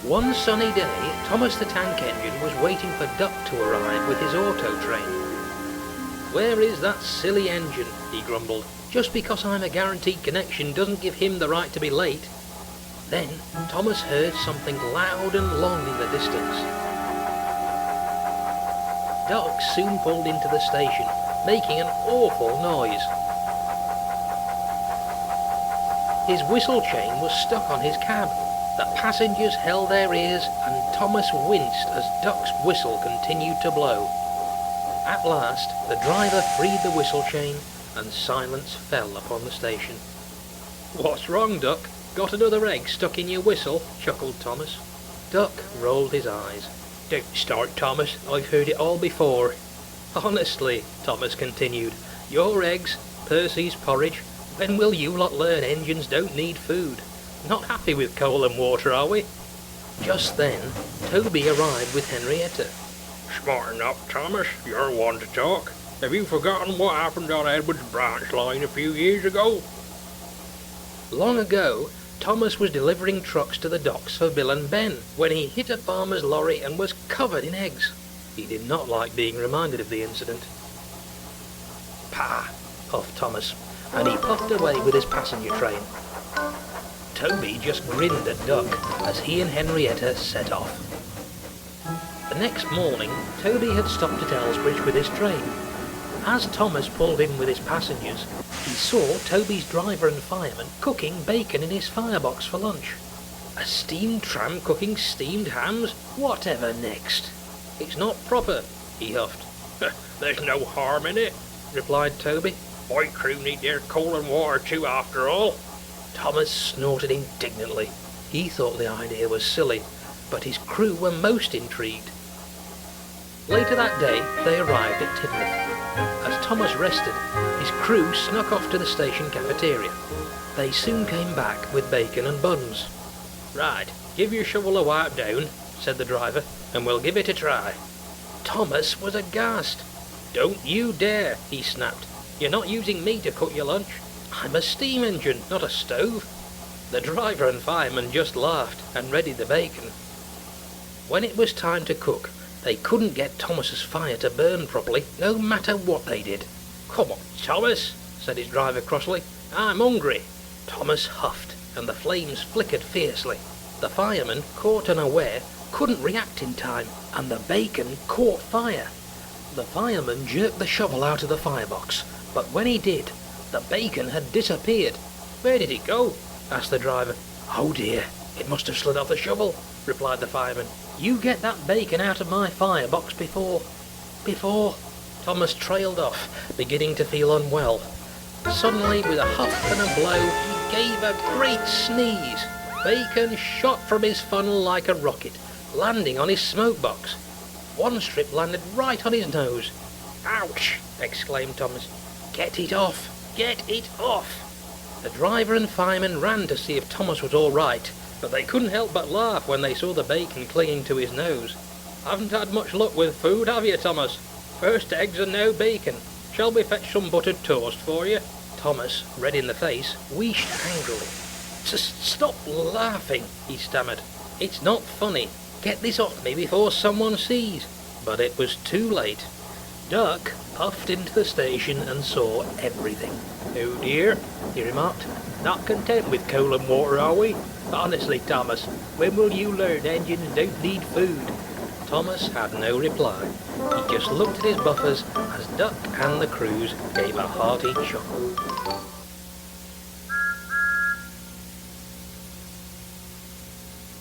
One sunny day, Thomas the Tank Engine was waiting for Duck to arrive with his auto train. "Where is that silly engine?" he grumbled. "Just because I'm a guaranteed connection doesn't give him the right to be late." Then Thomas heard something loud and long in the distance. Duck soon pulled into the station, making an awful noise. His whistle chain was stuck on his cab. The passengers held their ears, and Thomas winced as Duck's whistle continued to blow. At last, the driver freed the whistle chain, and silence fell upon the station. "What's wrong, Duck? Got another egg stuck in your whistle?" chuckled Thomas. Duck rolled his eyes. "Don't start, Thomas. I've heard it all before." "Honestly," Thomas continued, "your eggs, Percy's porridge. When will you lot learn engines don't need food? Not happy with coal and water, are we?" Just then, Toby arrived with Henrietta. "Smarten up, Thomas. You're one to talk. Have you forgotten what happened on Edward's branch line a few years ago?" Long ago, Thomas was delivering trucks to the docks for Bill and Ben when he hit a farmer's lorry and was covered in eggs. He did not like being reminded of the incident. "Pah!" puffed Thomas, and he puffed away with his passenger train. Toby just grinned at Duck as he and Henrietta set off. The next morning, Toby had stopped at Elsbridge with his train. As Thomas pulled in with his passengers, he saw Toby's driver and fireman cooking bacon in his firebox for lunch. A steam tram cooking steamed hams? Whatever next? "It's not proper," he huffed. "There's no harm in it," replied Toby. "My crew need their coal and water too, after all." Thomas snorted indignantly. He thought the idea was silly, but his crew were most intrigued. Later that day, they arrived at Tidmouth. As Thomas rested, his crew snuck off to the station cafeteria. They soon came back with bacon and buns. "Right, give your shovel a wipe down," said the driver, "and we'll give it a try." Thomas was aghast. "Don't you dare," he snapped. "You're not using me to cook your lunch. I'm a steam engine, not a stove." The driver and fireman just laughed and readied the bacon. When it was time to cook, they couldn't get Thomas's fire to burn properly, no matter what they did. "Come on, Thomas," said his driver crossly. "I'm hungry." Thomas huffed, and the flames flickered fiercely. The fireman, caught unaware, couldn't react in time, and the bacon caught fire. The fireman jerked the shovel out of the firebox, but when he did, the bacon had disappeared. "Where did it go?" asked the driver. "Oh dear, it must have slid off the shovel," replied the fireman. "You get that bacon out of my firebox before... Thomas trailed off, beginning to feel unwell. Suddenly, with a huff and a blow, he gave a great sneeze. Bacon shot from his funnel like a rocket, landing on his smoke box. One strip landed right on his nose. "Ouch!" exclaimed Thomas. "Get it off! Get it off!" The driver and fireman ran to see if Thomas was all right, but they couldn't help but laugh when they saw the bacon clinging to his nose. "Haven't had much luck with food, have you, Thomas? First eggs and now bacon. Shall we fetch some buttered toast for you?" Thomas, red in the face, wheezed angrily. Stop laughing," he stammered. "It's not funny. Get this off me before someone sees." But it was too late. Duck puffed into the station and saw everything. "Oh dear," he remarked. "Not content with coal and water, are we? Honestly, Thomas, when will you learn engines don't need food?" Thomas had no reply. He just looked at his buffers as Duck and the crews gave a hearty chuckle.